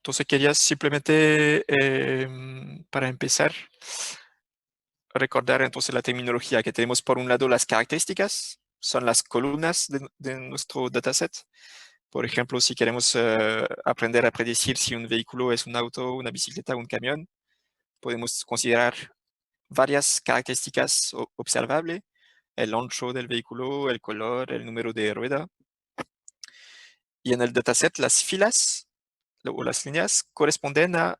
Entonces quería simplemente, para empezar, recordar entonces la terminología que tenemos. Por un lado, las características son las columnas de nuestro dataset. Por ejemplo, si queremos aprender a predecir si un vehículo es un auto, una bicicleta o un camión, podemos considerar varias características observables: el ancho del vehículo, el color, el número de rueda. Y en el dataset, las filas o las líneas corresponden a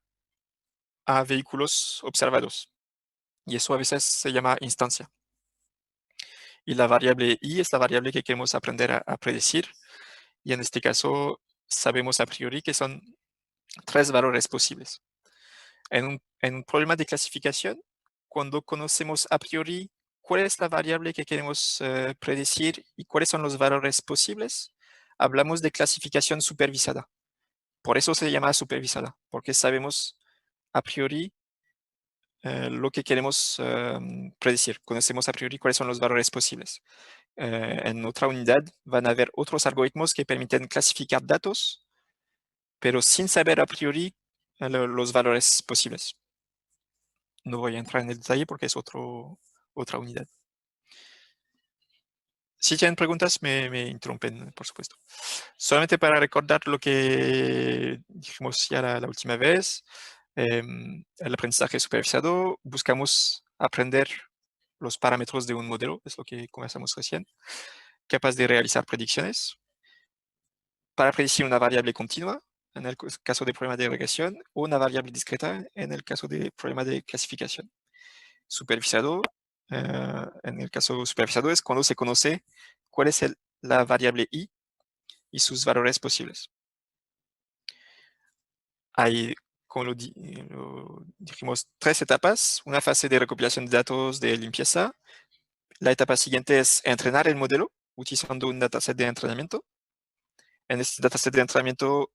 vehículos observados. Y eso a veces se llama instancia. Y la variable i es la variable que queremos aprender a predecir. Y en este caso, sabemos a priori que son 3 valores posibles. En un problema de clasificación, cuando conocemos a priori cuál es la variable que queremos predecir y cuáles son los valores posibles, hablamos de clasificación supervisada. Por eso se llama supervisada, porque sabemos a priori lo que queremos predecir. Conocemos a priori cuáles son los valores posibles. En otra unidad van a haber otros algoritmos que permiten clasificar datos, pero sin saber a priori los valores posibles. No voy a entrar en el detalle porque es otra unidad. Si tienen preguntas, me interrumpen, por supuesto. Solamente para recordar lo que dijimos ya la última vez, el aprendizaje supervisado, buscamos aprender los parámetros de un modelo, es lo que conversamos recién, capaz de realizar predicciones para predecir una variable continua, en el caso de problema de regresión, o una variable discreta, en el caso de problema de clasificación. Supervisado, en el caso supervisado es cuando se conoce cuál es la variable i y sus valores posibles. Hay, como lo dijimos, 3 etapas: una fase de recopilación de datos, de limpieza. La etapa siguiente es entrenar el modelo utilizando un dataset de entrenamiento. En este dataset de entrenamiento,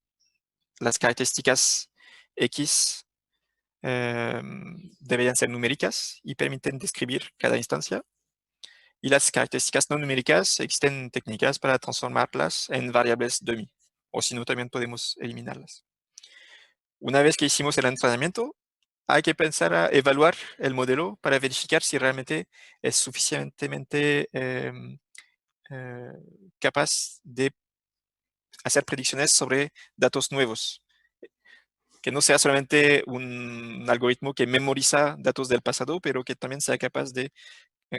las características X deberían ser numéricas y permiten describir cada instancia. Y las características no numéricas, existen técnicas para transformarlas en variables dummy, o si no, también podemos eliminarlas. Una vez que hicimos el entrenamiento, hay que pensar a evaluar el modelo para verificar si realmente es suficientemente capaz de hacer predicciones sobre datos nuevos. Que no sea solamente un algoritmo que memoriza datos del pasado, pero que también sea capaz de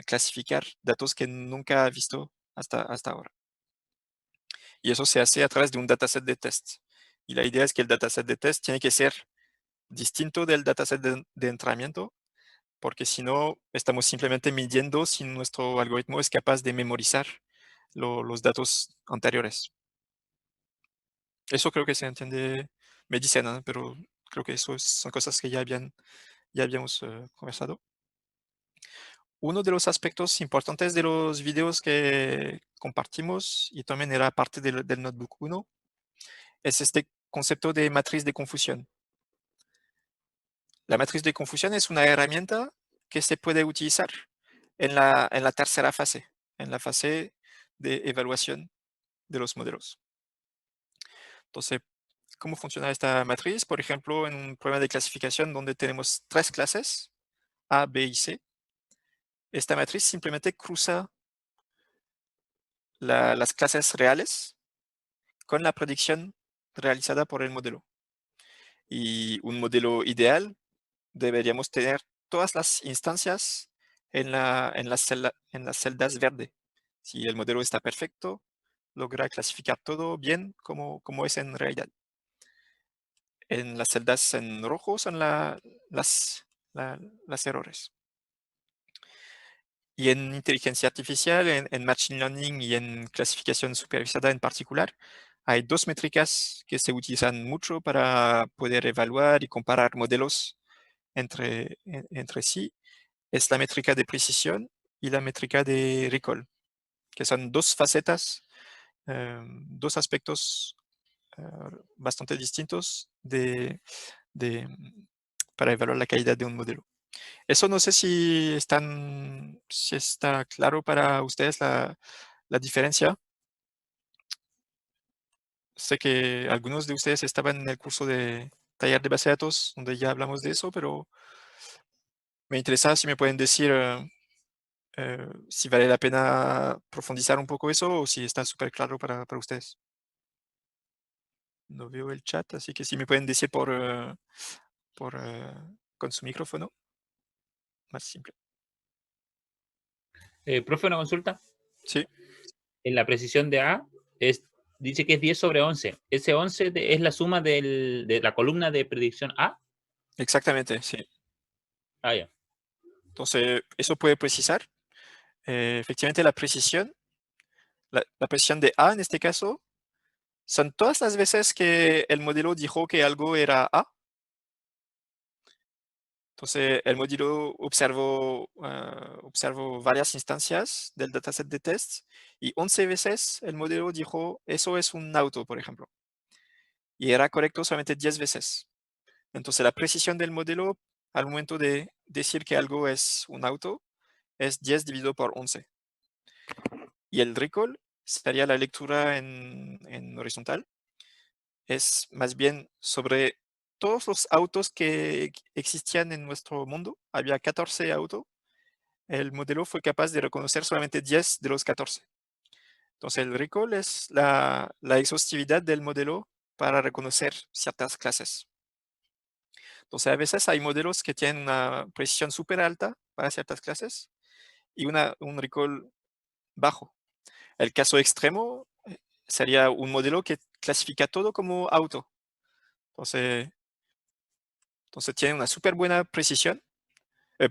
clasificar datos que nunca ha visto hasta ahora. Y eso se hace a través de un dataset de test. Y la idea es que el dataset de test tiene que ser distinto del dataset de entrenamiento, porque si no, estamos simplemente midiendo si nuestro algoritmo es capaz de memorizar los datos anteriores. Eso creo que se entiende, me dicen, ¿no? Pero creo que eso son cosas que ya habíamos conversado. Uno de los aspectos importantes de los videos que compartimos, y también era parte del Notebook 1, es este concepto de matriz de confusión. La matriz de confusión es una herramienta que se puede utilizar en la tercera fase, en la fase de evaluación de los modelos. Entonces, ¿cómo funciona esta matriz? Por ejemplo, en un problema de clasificación donde tenemos 3 clases, A, B y C, esta matriz simplemente cruza las clases reales con la predicción realizada por el modelo. Y un modelo ideal, deberíamos tener todas las instancias en las celdas verde. Si el modelo está perfecto, logra clasificar todo bien como es en realidad. En las celdas en rojo son las errores. Y en inteligencia artificial, en machine learning y en clasificación supervisada en particular, hay 2 métricas que se utilizan mucho para poder evaluar y comparar modelos entre sí. Es la métrica de precisión y la métrica de recall, que son 2 facetas, 2 aspectos bastante distintos para evaluar la calidad de un modelo. Eso no sé si está claro para ustedes la diferencia. Sé que algunos de ustedes estaban en el curso de taller de base de datos donde ya hablamos de eso, pero me interesa si me pueden decir si vale la pena profundizar un poco eso o si está súper claro para ustedes. No veo el chat, así que si me pueden decir con su micrófono, más simple. Profe, una consulta. Sí, En la precisión de A dice que es 10 sobre 11. ¿Ese 11 es la suma de la columna de predicción A? exactamente, sí. Ah, ya. Entonces, eso puede precisar. Efectivamente, la precisión de A en este caso, son todas las veces que el modelo dijo que algo era A. Entonces, el modelo observó varias instancias del dataset de test y 11 veces el modelo dijo eso es un auto, por ejemplo. Y era correcto solamente 10 veces. Entonces, la precisión del modelo al momento de decir que algo es un auto es 10 dividido por 11. Y el recall sería la lectura en horizontal. Es más bien sobre todos los autos que existían en nuestro mundo. Había 14 autos. El modelo fue capaz de reconocer solamente 10 de los 14. Entonces, el recall es la exhaustividad del modelo para reconocer ciertas clases. Entonces, a veces hay modelos que tienen una precisión súper alta para ciertas clases y un recall bajo. El caso extremo sería un modelo que clasifica todo como auto. Entonces, tiene una súper buena precisión,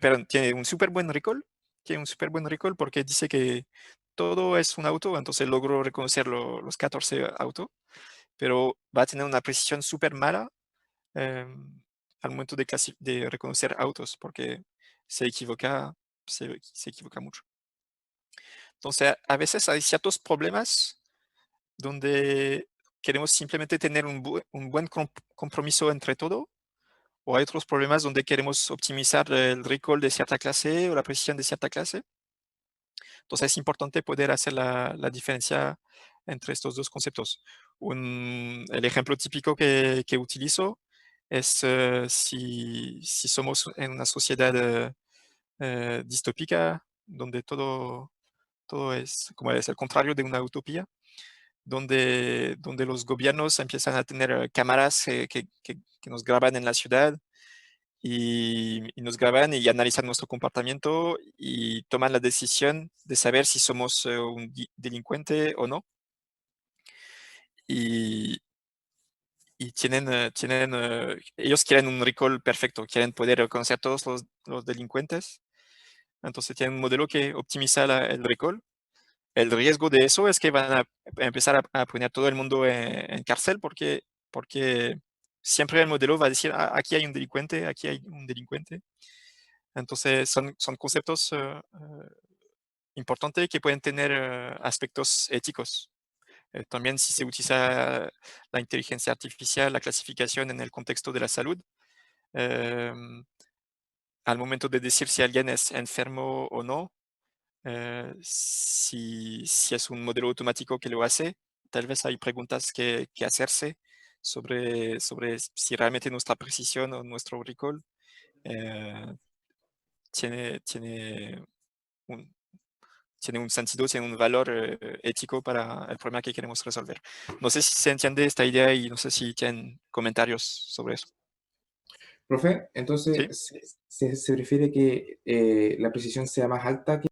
perdón, tiene un súper buen recall. Tiene un súper buen recall porque dice que todo es un auto, entonces logró reconocer los 14 autos, pero va a tener una precisión súper mala al momento de reconocer autos porque se equivoca, se equivoca mucho. Entonces, a veces hay ciertos problemas donde queremos simplemente tener un buen compromiso entre todo, o hay otros problemas donde queremos optimizar el recall de cierta clase o la precisión de cierta clase. Entonces es importante poder hacer la diferencia entre estos dos conceptos. El ejemplo típico que utilizo es si somos en una sociedad distópica, donde todo es como es el contrario de una utopía, donde los gobiernos empiezan a tener cámaras que nos graban en la ciudad y nos graban y analizan nuestro comportamiento y toman la decisión de saber si somos un delincuente o no. Y, y ellos quieren un recall perfecto, quieren poder reconocer todos los delincuentes. Entonces tienen un modelo que optimiza el recall. El riesgo de eso es que van a empezar a poner todo el mundo en cárcel porque siempre el modelo va a decir, "Ah, aquí hay un delincuente, aquí hay un delincuente". Entonces son conceptos importantes que pueden tener aspectos éticos. También si se utiliza la inteligencia artificial, la clasificación en el contexto de la salud, em, al momento de decir si alguien es enfermo o no, si es un modelo automático que lo hace, tal vez hay preguntas que hacerse sobre si realmente nuestra precisión o nuestro recall eh, tiene un, tiene un sentido, tiene un valor ético para el problema que queremos resolver. No sé si se entiende esta idea y no sé si tienen comentarios sobre eso. Profe, entonces ¿Sí? se prefiere que la precisión sea más alta que